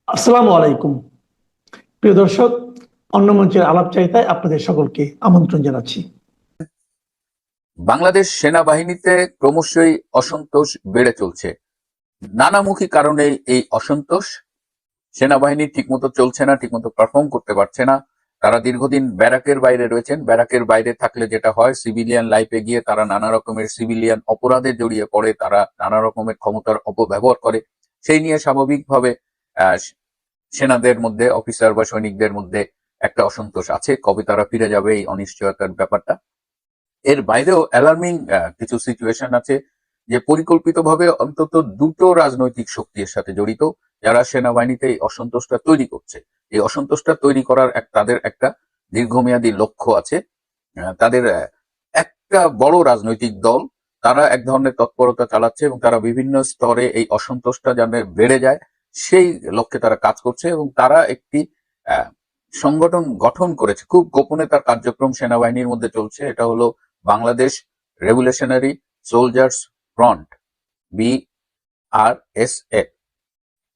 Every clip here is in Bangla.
আসসালামু আলাইকুম। প্রিয় দর্শক, অন্য মঞ্চের আলাপচারিতায় আপনাদের সকলকে আমন্ত্রণ জানাচ্ছি। বাংলাদেশ সেনাবাহিনীতে ক্রমশই অসন্তোষ বেড়ে চলছে। নানামুখী কারণে এই অসন্তোষ। সেনাবাহিনী ঠিকমতো চলছে না, ঠিকমতো পারফর্ম করতে পারছে না। তারা দীর্ঘদিন ব্যারাকের বাইরে রয়েছেন। ব্যারাকের বাইরে থাকলে যেটা হয়, সিভিলিয়ান লাইফে গিয়ে তারা নানা রকমের সিভিলিয়ান অপরাধে জড়িয়ে পড়ে, তারা নানা রকমের ক্ষমতার অপব্যবহার করে। সেই নিয়ে স্বাভাবিকভাবে আহ, সেনাদের মধ্যে, অফিসার বা সৈনিকদের মধ্যে একটা অসন্তোষ আছে। কবে তারা ফিরে যাবে, এই অনিশ্চয়তার ব্যাপারটা। এর বাইরেও অ্যালার্মিং কিছু সিচুয়েশন আছে যে পরিকল্পিতভাবে অন্তত দুটো রাজনৈতিক শক্তির সাথে জড়িত, যারা সেনাবাহিনীতে এই অসন্তোষটা তৈরি করছে। এই অসন্তোষটা তৈরি করার তাদের একটা দীর্ঘমেয়াদী লক্ষ্য আছে। তাদের একটা বড় রাজনৈতিক দল, তারা এক ধরনের তৎপরতা চালাচ্ছে এবং তারা বিভিন্ন স্তরে এই অসন্তোষটা যেন বেড়ে যায় সেই লক্ষ্যে তারা কাজ করছে। এবং তারা একটি আহ, সংগঠন গঠন করেছে, খুব গোপনে তার কার্যক্রম সেনাবাহিনীর মধ্যে চলছে। এটা হলো Bangladesh revolutionary soldiers front, BRSF।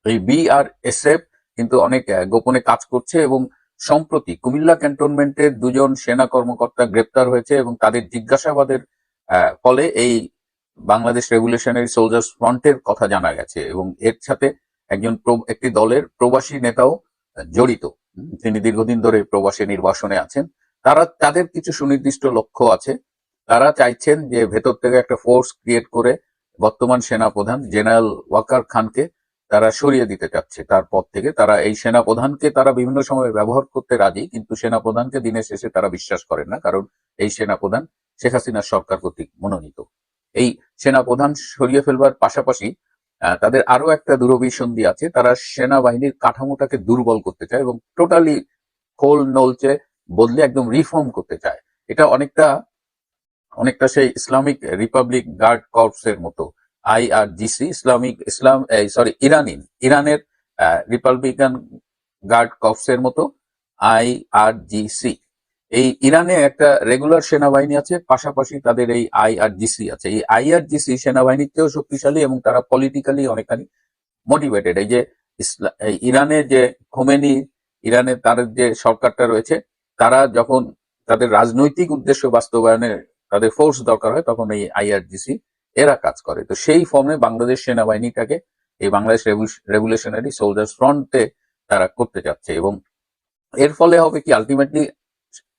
এই BRSF কিন্তু অনেক গোপনে কাজ করছে এবং সম্প্রতি কুমিল্লা ক্যান্টনমেন্টের দুজন সেনা কর্মকর্তা গ্রেপ্তার হয়েছে এবং তাদের জিজ্ঞাসাবাদের ফলে এই বাংলাদেশ রেভলিউশনারি সোলজার্স ফ্রন্টের কথা জানা গেছে। এবং এর সাথে একটি দলের প্রবাসী নেতাও জড়িত। তিনি দীর্ঘদিন ধরে প্রবাসী নির্বাসনে আছেন। তাদের কিছু সুনির্দিষ্ট লক্ষ্য আছে। তারা চাইছেন যে ভেতর থেকে একটা ফোর্স ক্রিয়েট করে বর্তমান সেনাপ্রধান জেনারেল ওয়াকার খানকে তারা সরিয়ে দিতে চাচ্ছে তার পদ থেকে। তারা এই সেনাপ্রধানকে তারা বিভিন্ন সময় ব্যবহার করতে রাজি, কিন্তু সেনাপ্রধানকে দিনের শেষে তারা বিশ্বাস করেন না, কারণ এই সেনাপ্রধান শেখ হাসিনার সরকার কর্তৃক মনোনীত। এই সেনাপ্রধান সরিয়ে ফেলবার পাশাপাশি তাদের আরো একটা দূরভিসন্ধি আছে। তারা সেনাবাহিনীর কাঠামোটাকে দুর্বল করতে চায় এবং টোটালি খোল নলচে বদলে একদম রিফর্ম করতে চায়। এটা অনেকটা অনেকটা সেই ইসলামিক রিপাবলিক গার্ড কর্পসের মতো, IRGC, ইরানের রিপাবলিকান গার্ড কর্পসের মতো IRGC। এই ইরানে একটা রেগুলার সেনাবাহিনী আছে, পাশাপাশি তাদের এই IRGC আছে। এই IRGC সেনাবাহিনীতেও শক্তিশালী এবং তারা পলিটিক্যালি অনেকখানি মোটিভেটেড। এই যে এই ইরানের যে খোমেনি, ইরানে তাদের যে সরকারটা রয়েছে, তারা যখন তাদের রাজনৈতিক উদ্দেশ্য বাস্তবায়নে তাদের ফোর্স দরকার হয়, তখন এই IRGC এরা কাজ করে। তো সেই ফর্মে বাংলাদেশ সেনাবাহিনীটাকে এই বাংলাদেশ রেভলিউশনারি সোলজার্স ফ্রন্টে তারা করতে চাচ্ছে। এবং এর ফলে হবে কি, আলটিমেটলি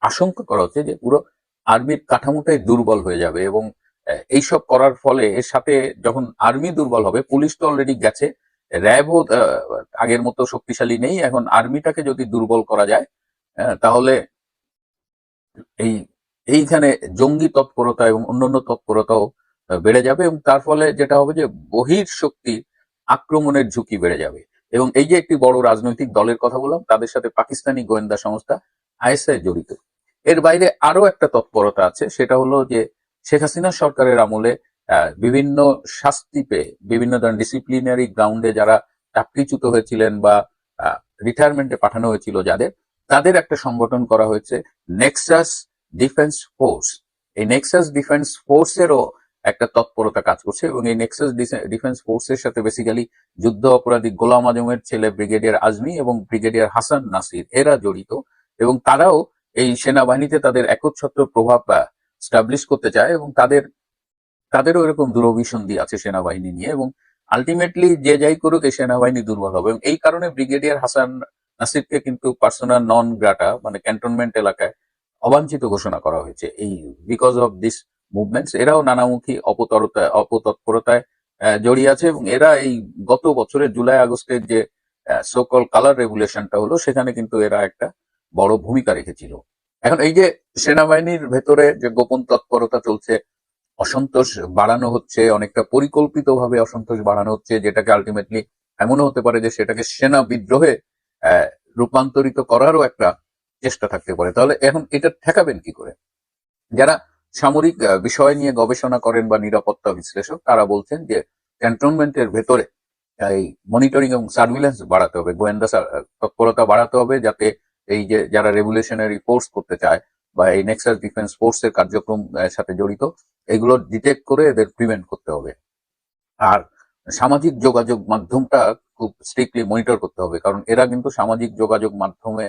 আশঙ্কা করা হচ্ছে যে পুরো আর্মির কাঠামোটাই দুর্বল হয়ে যাবে। এবং এইসব করার ফলে এর সাথে যখন আর্মি দুর্বল হবে, পুলিশ তো অলরেডি গেছে, র্যাবও আগের মতো শক্তিশালী নেই, এখন আর্মিটাকে যদি দুর্বল করা যায়, তাহলে এই এইখানে জঙ্গি তৎপরতা এবং অন্যান্য তৎপরতাও বেড়ে যাবে। এবং তার ফলে যেটা হবে যে বহির শক্তি আক্রমণের ঝুঁকি বেড়ে যাবে। এবং এই যে একটি বড় রাজনৈতিক দলের কথা বললাম, তাদের সাথে পাকিস্তানি গোয়েন্দা সংস্থা ISI জড়িত। এর বাইরে আরো একটা তৎপরতা আছে, সেটা হলো যে শেখ হাসিনা সরকারের আমলে বিভিন্ন শাস্তি পেয়ে, বিভিন্ন ধরনের ডিসিপ্লিনারি গ্রাউন্ডে যারা চাকরিচ্যুত হয়েছিলেন বা রিটায়ারমেন্টে পাঠানো হয়েছিল যাদের, তাদের একটা সংগঠন করা হয়েছে, নেক্সাস ডিফেন্স ফোর্স। এই নেক্সাস ডিফেন্স ফোর্সেরও একটা তৎপরতা কাজ করছে এবং এই নেক্সাস ডিফেন্স ফোর্সের সাথে বেসিক্যালি যুদ্ধ অপরাধী গোলাম আজমের ছেলে ব্রিগেডিয়ার আজমি এবং ব্রিগেডিয়ার হাসান নাসির এরা জড়িত। এবং তারাও এই সেনাবাহিনীতে তাদের একচ্ছত্র প্রভাব স্টাবলিশ করতে চায় এবং তাদেরও এরকম দুরভিসন্ধি আছে সেনাবাহিনী নিয়ে। এবং আলটিমেটলি যে যাই করুক, এই সেনাবাহিনী দুর্বল হবে। এবং এই কারণে ব্রিগেডিয়ার হাসান নাসিরকে কিন্তু পার্সোনাল নন গ্রাটা, মানে ক্যান্টনমেন্ট এলাকায় অবাঞ্ছিত ঘোষণা করা হয়েছে এই বিকজ অফ দিস মুভমেন্টস। এরাও নানামুখী অপতৎপরতায় জড়িয়ে আছে এবং এরা এই গত বছরের জুলাই আগস্টের যে সোকল কালার রেগুলেশনটা হলো, সেখানে কিন্তু এরা একটা বড় ভূমিকা রেখেছিল। এখন এই যে সেনাবাহিনীর ভেতরে যে গোপন তৎপরতা চলছে, অসন্তোষ বাড়ানো হচ্ছে, অনেকটা পরিকল্পিতভাবে অসন্তোষ বাড়ানো হচ্ছে, যেটাকে আলটিমেটলি এমনও হতে পারে যে সেটাকে সেনা বিদ্রোহে রূপান্তরিত করারও একটা চেষ্টা থাকতে পারে। তাহলে এখন এটা ঠেকাবেন কি করে? যারা সামরিক বিষয় নিয়ে গবেষণা করেন বা নিরাপত্তা বিশ্লেষক, তারা বলছেন যে ক্যান্টনমেন্টের ভেতরে এই মনিটরিং এবং সার্ভিলেন্স বাড়াতে হবে, গোয়েন্দা তৎপরতা বাড়াতে হবে, যাতে এই যে যারা রেভলিউশনারি ফোর্স করতে চায় বা এই নেক্সাস ডিফেন্স ফোর্সের কার্যক্রম সাথে জড়িত, এগুলো ডিটেক্ট করে এদের প্রিভেন্ট করতে হবে। আর সামাজিক যোগাযোগ মাধ্যমটা খুব স্ট্রিক্টলি মনিটর করতে হবে, কারণ এরা কিন্তু সামাজিক যোগাযোগ মাধ্যমে,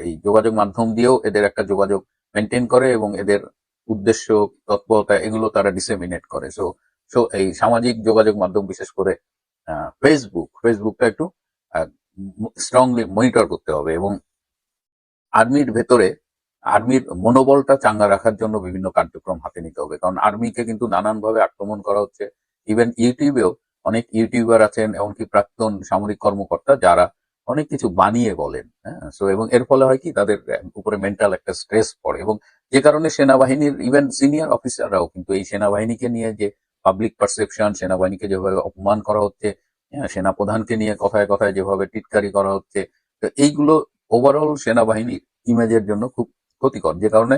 এই যোগাযোগ মাধ্যম দিয়েও এদের একটা যোগাযোগ মেনটেন করে এবং এদের উদ্দেশ্য, তৎপরতা এগুলো তারা ডিসেমিনেট করে। সো সো এই সামাজিক যোগাযোগ মাধ্যম, বিশেষ করে ফেসবুকটা একটু স্ট্রংলি মনিটর করতে হবে এবং আর্মির ভেতরে আর্মির মনোবলটা চাঙ্গা রাখার জন্য বিভিন্ন কার্যক্রম হাতে নিতে হবে, কারণ আর্মিকে কিন্তু নানানভাবে আক্রমণ করা হচ্ছে। ইভেন ইউটিউবেও অনেক ইউটিউবার আছেন, এমনকি প্রাক্তন সামরিক কর্মকর্তা, যারা অনেক কিছু বানিয়ে বলেন। হ্যাঁ, সো এবং এর ফলে হয় কি, তাদের উপরে মেন্টাল একটা স্ট্রেস পড়ে এবং যে কারণে সেনাবাহিনীর ইভেন সিনিয়র অফিসাররাও কিন্তু এই সেনাবাহিনীকে নিয়ে যে পাবলিক পারসেপশন, সেনাবাহিনীকে যেভাবে অপমান করা হচ্ছে, সেনাপ্রধানকে নিয়ে কথায় কথায় যেভাবে টিটকারি করা হচ্ছে, তো এইগুলো ওভারঅল সেনাবাহিনীর ইমেজের জন্য খুব ক্ষতিকর। যে কারণে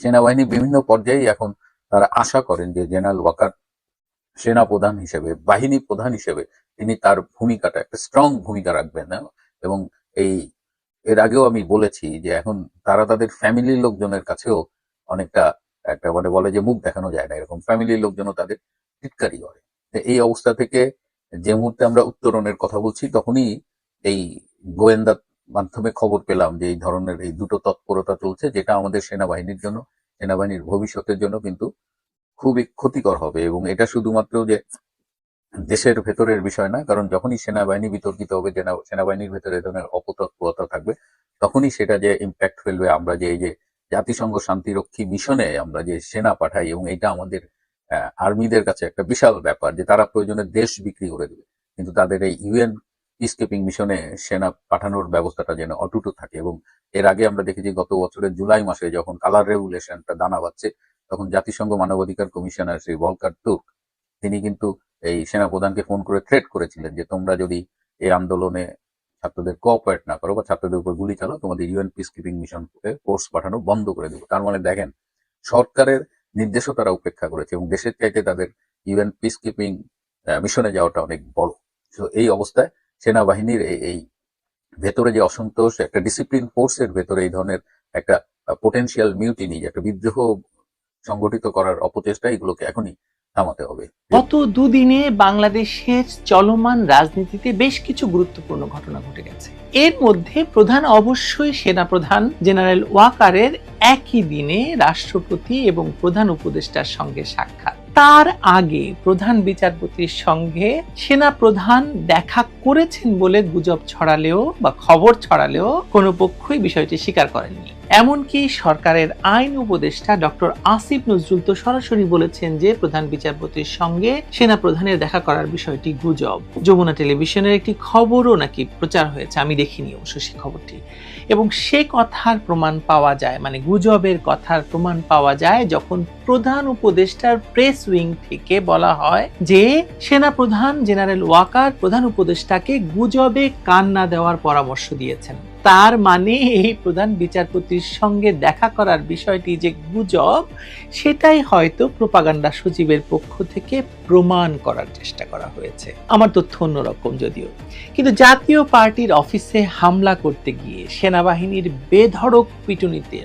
সেনাবাহিনী বিভিন্ন পর্যায়ে এখন তারা আশা করেন যে জেনারেল ওয়াকার সেনা প্রধান হিসেবে, বাহিনী প্রধান হিসেবে তিনি তার ভূমিকাটা একটা স্ট্রং ভূমিকা রাখবেন। এবং এই এর আগেও আমি বলেছি যে এখন তারা তাদের ফ্যামিলির লোকজনের কাছেও অনেকটা একটা মানে বলে যে মুখ দেখানো যায় না, এরকম ফ্যামিলির লোকজনও তাদের টিটকারি করে। এই অবস্থা থেকে যে মুহূর্তে আমরা উত্তরণের কথা বলছি, তখনই এই গোয়েন্দা মাধ্যমে খবর পেলাম যে এই ধরনের এই দুটো তৎপরতা চলছে, যেটা আমাদের সেনাবাহিনীর জন্য, সেনাবাহিনীর ভবিষ্যতের জন্য কিন্তু খুবই ক্ষতিকর হবে। এবং এটা শুধুমাত্র যে দেশের ভেতরের বিষয় না, কারণ যখনই সেনাবাহিনী বিতর্কিত হবে, সেনাবাহিনীর ভেতরে এ ধরনের অপতৎপরতা থাকবে, তখনই সেটা যে ইম্প্যাক্ট ফেলবে। আমরা যে এই যে জাতিসংঘ শান্তিরক্ষী মিশনে আমরা যে সেনা পাঠাই, এবং এটা আমাদের আর্মিদের কাছে একটা বিশাল ব্যাপার যে তারা প্রয়োজনে দেশ বিক্রি করে দেবে, কিন্তু তাদের এই ইউএন পিসকিপিং মিশনে সেনা পাঠানোর ব্যবস্থাটা যেন অটুট থাকে। এবং এর আগে আমরা দেখেছি গত বছরের জুলাই মাসে যখন কালার রেগুলেশনটা দানা বাঁধছে, তখন জাতিসংঘ মানবাধিকার কমিশনার শ্রী ভলকার তুর্ক তিনি কিন্তু এই সেনাপ্রধানকে ফোন করে থ্রেট করেছিলেন যে তোমরা যদি এই আন্দোলনে ছাত্রদের কোঅপারেট না করো বা ছাত্রদের উপর গুলি চালাও, তোমাদের UN peace keeping mission force পাঠানো বন্ধ করে দেবো। তার মানে দেখেন, সরকারের নির্দেশও তারা উপেক্ষা করেছে এবং দেশের চাইতে তাদের ইউএন পিস কিপিং মিশনে যাওয়াটা অনেক বড়। তো এই অবস্থায় সেনাবাহিনীর এই ভেতরে যে অসন্তোষ, একটা ডিসিপ্লিন ফোর্সের ভেতরে এই ধরনের একটা পোটেনশিয়াল মিউটিনি, একটা বিদ্রোহ সংগঠিত করার অপচেষ্টা, এগুলোকে এখনই থামাতে হবে। গত দুদিনে বাংলাদেশের চলমান রাজনীতিতে বেশ কিছু গুরুত্বপূর্ণ ঘটনা ঘটে গেছে। এর মধ্যে প্রধান অবশ্যই সেনাপ্রধান জেনারেল ওয়াকারের একই দিনে রাষ্ট্রপতি এবং প্রধান উপদেষ্টার সঙ্গে সাক্ষাৎ। তার আগে প্রধান বিচারপতির সঙ্গে সেনাপ্রধান দেখা করেছেন বলে গুজব ছড়ালেও বা খবর ছড়ালেও কোনো পক্ষই বিষয়টি স্বীকার করেননি। এমনকি সরকারের আইন উপদেষ্টা ডক্টর আসিফ নজরুল তো সরাসরি বলেছেন যে প্রধান বিচারপতির সঙ্গে সেনাপ্রধানের দেখা করার বিষয়টি গুজব। যমুনা টেলিভিশনের একটি খবরও নাকি প্রচার হয়েছে, আমি দেখিনি অবশ্য সেই খবরটি। এবং সে কথার প্রমাণ পাওয়া যায়, মানে গুজবের কথার প্রমাণ পাওয়া যায় যখন প্রধান উপদেষ্টার প্রেস উইং থেকে বলা হয় যে সেনাপ্রধান জেনারেল ওয়াকার প্রধান উপদেষ্টাকে গুজবে কান না দেওয়ার পরামর্শ দিয়েছেন। তার মানে এই প্রধান বিচারপতির সঙ্গে দেখা করার বিষয়টি যে গুজব, সেটাই হয়তো প্রোপাগান্ডা সচিবের পক্ষ থেকে প্রমাণ করার চেষ্টা করা হয়েছে। আমার তথ্য অন্যরকম যদিও, কিন্তু জাতীয় পার্টির অফিসে হামলা করতে গিয়ে সেনাবাহিনীর বেধড়ক পিটুনিতে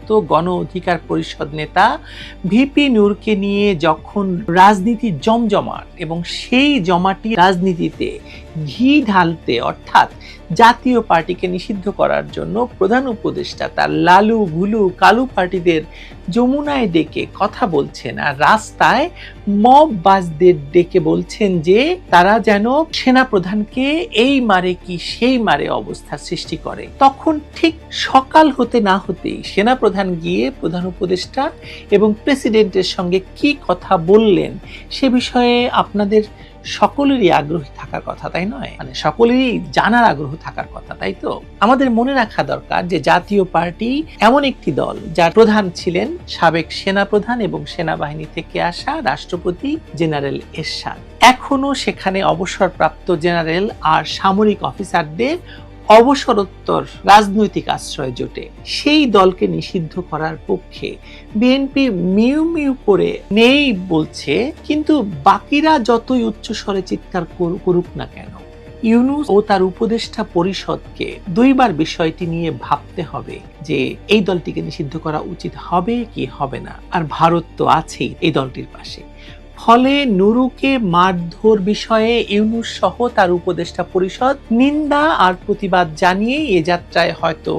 তো গণ অধিকার পরিষদ নেতা ভিপি নূরকে নিয়ে যখন রাজনীতি জমজমাট এবং সেই জমাটি রাজনীতিতে ঘি ঢালতে, অর্থাৎ জাতীয় পার্টিকে নিষিদ্ধ করার জন্য প্রধান উপদেষ্টা তার লালু ভুলু কালু পার্টিদের যমুনায় ডেকে কথা বলছেন আর রাস্তায় মব বাসদের ডেকে বলছেন যে তারা যেন সেনাপ্রধানকে এই মারে কি সেই মারে অবস্থা সৃষ্টি করে, তখন ঠিক সকাল হতে না হতেই সেনাপ্রধান গিয়ে প্রধান উপদেষ্টা এবং প্রেসিডেন্টের সঙ্গে কি কথা বললেন সে বিষয়ে আপনাদের সকলেরই আগ্রহী থাকার কথা, তাই নয়? মানে সকলেরই জানার আগ্রহ থাকার কথা, তাই তো? আমাদের মনে রাখা দরকার যে জাতীয় পার্টি এমন একটি দল যার প্রধান ছিলেন সাবেক সেনাপ্রধান এবং সেনাবাহিনী থেকে আসা রাষ্ট্রপতি জেনারেল এরশাদ। এখনো সেখানে অবসরপ্রাপ্ত জেনারেল আর সামরিক অফিসারদের অবসরোত্তর রাজনৈতিক আশ্রয় জোটে। সেই দলকে নিষিদ্ধ করার পক্ষে বিএনপি মিউ মিউ করে নেই বলছে, কিন্তু বাকিরা যতই উচ্চস্বরে চিৎকার করুক না কেন, ইউনূস ও তার উপদেষ্টা পরিষদকে দুইবার বিষয়টি নিয়ে ভাবতে হবে যে এই দলটিকে নিষিদ্ধ করা উচিত হবে কি হবে না। আর ভারত তো আছেই এই দলটির পাশে। ফলে নুরুকে মারধর বিষয়ে ইউনূস সহ তার উপদেষ্টা পরিষদ নিন্দা আর প্রতিবাদ জানিয়ে এ যাত্রায় হয়তো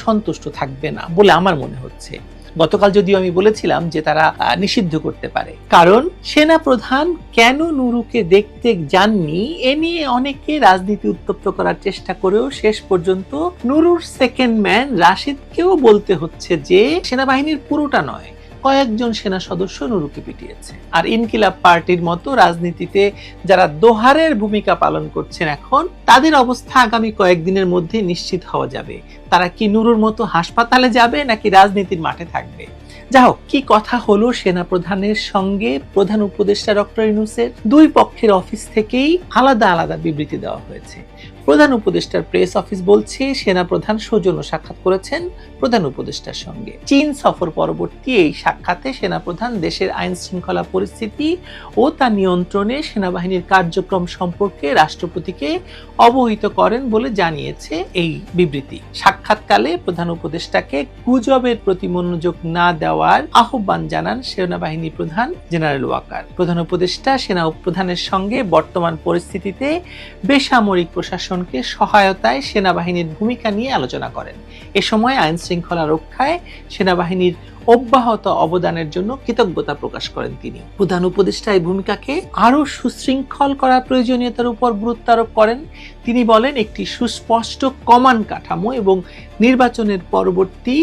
সন্তুষ্ট থাকবে না বলে আমার মনে হচ্ছে। গতকাল যদিও আমি বলেছিলাম যে তারা নিষিদ্ধ করতে পারে, কারণ সেনা প্রধান কেন নুরুকে দেখতে যাননি এ নিয়ে অনেকে রাজনীতি উত্তপ্ত করার চেষ্টা করেও শেষ পর্যন্ত নুরুর সেকেন্ড ম্যান রাশিদকেও বলতে হচ্ছে যে সেনাবাহিনীর পুরোটা নয়, কয়েকজন সেনা সদস্য নুরুকে পিটিয়েছে। আর ইনকিলাব পার্টির মতো রাজনীতিতে যারা দোহারের ভূমিকা পালন করছেন এখন, তাদের অবস্থা আগামী কয়েকদিনের মধ্যে নিশ্চিত হওয়া যাবে। তারা কি নুরুর মতো হাসপাতালে যাবে নাকি রাজনীতির মাঠে থাকবে। যা হোক, কি কথা হলো সেনা প্রধানের সঙ্গে প্রধান উপদেষ্টা ডক্টর ইউনূসের? দুই পক্ষের অফিস থেকেই আলাদা আলাদা বিবৃতি দেওয়া হয়েছে। প্রধান উপদেষ্টার প্রেস অফিস বলছে সেনা প্রধান সৌজন্য সাক্ষাৎ করেছেন প্রধান উপদেষ্টার সঙ্গে। চীন সফর পরবর্তী এই সাক্ষাতে সেনা প্রধান দেশের আইন শৃঙ্খলা পরিস্থিতি ও তা নিয়ন্ত্রণে সেনাবাহিনীর কার্যক্রম সম্পর্কে রাষ্ট্রপতিকে অবহিত করেন বলে জানিয়েছে এই বিবৃতি। সাক্ষাৎকালে প্রধান উপদেষ্টাকে গুজবের প্রতি মনোযোগ না দেওয়ার আহ্বান জানান সেনাবাহিনী প্রধান জেনারেল ওয়াকার। প্রধান উপদেষ্টা সেনা প্রধানের সঙ্গে বর্তমান পরিস্থিতিতে বেসামরিক প্রশাসন সহায়তায় সেনাবাহিনীর ভূমিকা নিয়ে আলোচনা করেন। এ সময় আইন শৃঙ্খলা রক্ষায় সেনাবাহিনীর অব্যাহত অবদানের জন্য কৃতজ্ঞতা প্রকাশ করেন তিনি। প্রধান উপদেষ্টা এই ভূমিকাকে আরো সুশৃঙ্খল করার প্রয়োজনীয়তার উপর গুরুত্ব আরোপ করেন। তিনি বলেন একটি সুস্পষ্ট কমান্ড কাঠামো এবং নির্বাচনের পরবর্তী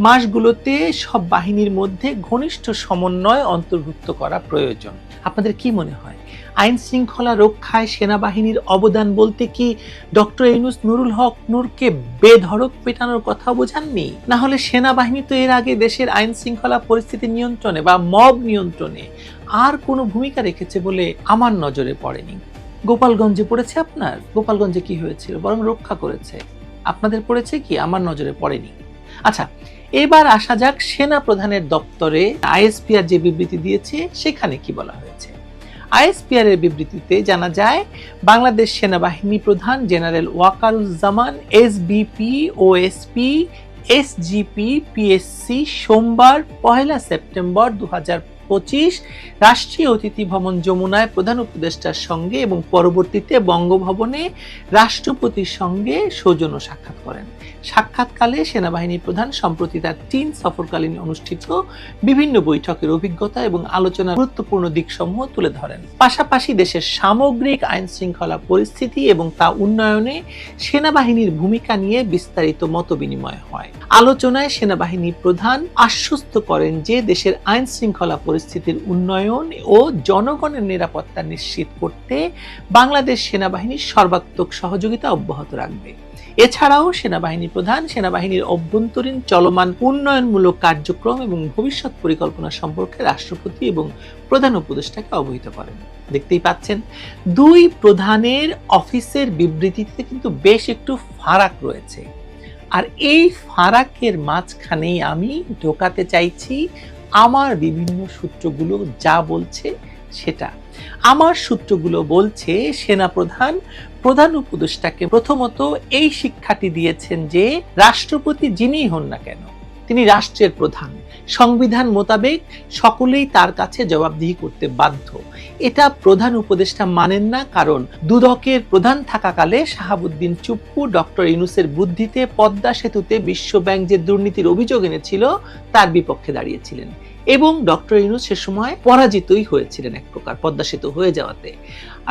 মাসগুলোতে সব বাহিনীর মধ্যে ঘনিষ্ঠ সমন্বয় অন্তর্ভুক্ত করা প্রয়োজন। আপনাদের কি মনে হয়, আইন শৃঙ্খলা রক্ষায় সেনাবাহিনীর অবদান বলতে কি ডক্টর ইউনূস নুরুল হক নূরকে বেধড়ক পেটানোর কথা বোঝাননি? না হলে সেনাবাহিনী তো এর আগে দেশের আইন শৃঙ্খলা পরিস্থিতি নিয়ন্ত্রণে বা মব নিয়ন্ত্রণে আর কোনো ভূমিকা রেখেছে বলে আমার নজরে পড়েনি। গোপালগঞ্জে পড়েছে আপনার? গোপালগঞ্জে কি হয়েছিল? বরং রক্ষা করেছে। আপনাদের পড়েছে কি? আমার নজরে পড়েনি। আচ্ছা, এবার আসা যাক সেনা প্রধানের দপ্তরে আইএসপিআর যে বিবৃতি দিয়েছে সেখানে কি বলা হয়েছে। আইএসপিআর এর বিবৃতিতে জানা যায়, বাংলাদেশ সেনাবাহিনী প্রধান general Wakeruzzaman SBP, OSP, SGP, PSC সোমবার 1 সেপ্টেম্বর 2025 রাষ্ট্রীয় অতিথি ভবন যমুনায় প্রধান উপদেষ্টার সঙ্গে এবং পরবর্তীতে বঙ্গভবনে রাষ্ট্রপতির সঙ্গে সৌজন্য সাক্ষাৎ করেন। সাক্ষাৎকালে সেনাবাহিনী প্রধান সম্প্রতি তার চীন সফরকালীন অনুষ্ঠিত বিভিন্ন বৈঠকের অভিজ্ঞতা এবং আলোচনার গুরুত্বপূর্ণ দিকসমূহ তুলে ধরেন। পাশাপাশি দেশের সামগ্রিক আইন শৃঙ্খলা পরিস্থিতি এবং তা উন্নয়নে সেনাবাহিনীর ভূমিকা নিয়ে বিস্তারিত মতবিনিময় হয়। আলোচনায় সেনাবাহিনী প্রধান আশ্বস্ত করেন যে দেশের আইন শৃঙ্খলা পরিস্থিতির উন্নয়ন ও জনগণের নিরাপত্তা নিশ্চিত করতে বাংলাদেশ সেনাবাহিনীর সর্বাত্মক সহযোগিতা অব্যাহত রাখবে। এছাড়াও সেনাবাহিনী প্রধান সেনাবাহিনীর অভ্যন্তরীণ চলমান উন্নয়নমূলক কার্যক্রম এবং ভবিষ্যৎ পরিকল্পনা সম্পর্কে রাষ্ট্রপতি এবং প্রধান উপদেষ্টাকে অবহিত করেন। দেখতেই পাচ্ছেন, দুই প্রধানের অফিসের বিবৃতিতে কিন্তু বেশ একটু ফারাক রয়েছে। আর এই ফারাকের মাঝখানেই আমি ঢোকাতে চাইছি আমার বিভিন্ন সূত্রগুলো যা বলছে সেটা। আমার সূত্রগুলো বলছে সেনাপ্রধান প্রধান উপদেষ্টাকে প্রথমত এই শিক্ষাটি দিয়েছেন যে রাষ্ট্রপতি যিনিই হন না কেন, তিনি রাষ্ট্রের প্রধান। সংবিধান মোতাবেক সকলেই তার কাছে জবাবদিহি করতে বাধ্য। এটা প্রধান উপদেষ্টা মানেন না, কারণ দুদকের প্রধান থাকাকালে শাহাবুদ্দিন চুপ্পু ডক্টর ইউনূসের বুদ্ধিতে পদ্মা সেতুতে বিশ্বব্যাংক যে দুর্নীতির অভিযোগ এনেছিল তার বিপক্ষে দাঁড়িয়েছিলেন এবং ডক্টর ইউনূস সে সময় পরাজিতই হয়েছিলেন এক প্রকার পদ্মা সেতু হয়ে যাওয়াতে।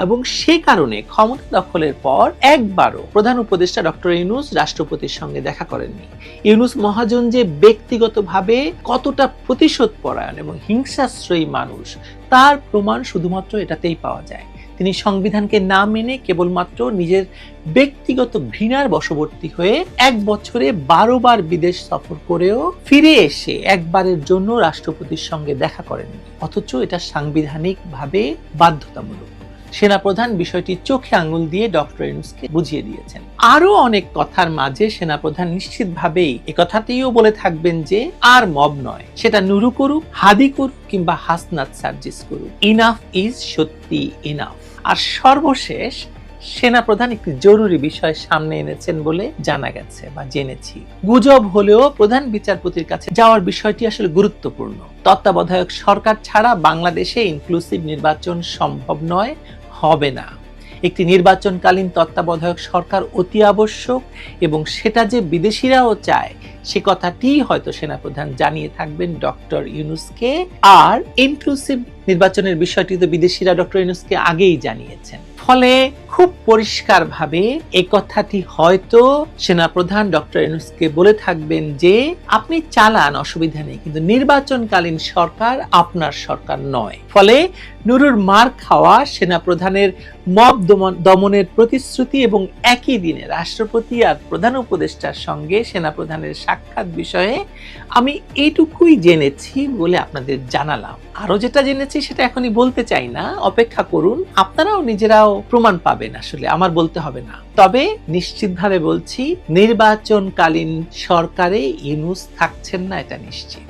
এবং সে কারণে ক্ষমতা দখলের পর একবারও প্রধান উপদেষ্টা ডক্টর ইউনূস রাষ্ট্রপতির সঙ্গে দেখা করেননি। ইউনূস মহাজন যে ব্যক্তিগতভাবে কতটা প্রতিশোধ পরায়ণ এবং হিংসাশ্রয়ী মানুষ তার প্রমাণ শুধুমাত্র এটাতেই পাওয়া যায়। তিনি সংবিধানকে না মেনে কেবলমাত্র নিজের ব্যক্তিগত ঘৃণার বশবর্তী হয়ে 1 বছরে 12 বার বিদেশ সফর করেও ফিরে এসে একবারের জন্য রাষ্ট্রপতির সঙ্গে দেখা করেননি, অথচ এটা সাংবিধানিকভাবে বাধ্যতামূলক। সেনাপ্রধান বিষয়টি চোখে আঙুল দিয়ে ডক্টর ইউনূসকে বুঝিয়ে দিয়েছেন। আরো অনেক কথার মাঝে সেনাপ্রধান নিশ্চিতভাবেই একথাতেও বলে থাকবেন যে আর মব নয়, সেটা নুরু করুক, হাদি করুক কিংবা হাসনাত সার্জিস করুক, ইনাফ ইজ সত্যি ইনাফ। আর সর্বশেষ সেনাপ্রধান একটি জরুরি বিষয় সামনে এনেছেন বলে জানা গেছে বা জেনেছি। গুজব হলেও প্রধান বিচারপতির কাছে যাওয়ার বিষয়টি আসলে গুরুত্বপূর্ণ। তত্ত্বাবধায়ক সরকার ছাড়া বাংলাদেশে ইনক্লুসিভ নির্বাচন সম্ভব নয়, হবে না। একটি নির্বাচনকালীন তত্ত্বাবধায়ক সরকার অতি আবশ্যক এবং সেটা যে বিদেশিরাও চায় সে কথাটি হয়তো সেনাপ্রধান জানিয়ে থাকবেন ডক্টর ইউনূসকে। আর ইনক্লুসিভ নির্বাচনের বিষয়টি তো বিদেশিরা ডক্টর ইউনূসকে আগেই জানিয়েছেন। ফলে খুব পরিষ্কারভাবে এই কথাটি হয়তো সেনাপ্রধান ডক্টর ইউনূসকে বলে থাকবেন যে আপনি চালান, অসুবিধা নেই, কিন্তু নির্বাচনকালীন সরকার আপনার সরকার নয়। ফলে নুরুর মার খাওয়া সেনাপ্রধানের মব দমনের প্রতিশ্রুতি এবং একই দিনে রাষ্ট্রপতি আর প্রধান উপদেষ্টার সঙ্গে সেনাপ্রধানের সাক্ষাৎ বিষয়ে আমি এইটুকুই জেনেছি বলে আপনাদের জানালাম। আরো যেটা জেনেছি সেটা এখনই বলতে চাই না, অপেক্ষা করুন, আপনারাও নিজেরাও প্রমাণ পাবেন, আসলে আমার বলতে হবে না। তবে নিশ্চিতভাবে বলছি, নির্বাচনকালীন সরকারে ইউনূস থাকছেন না, এটা নিশ্চিত।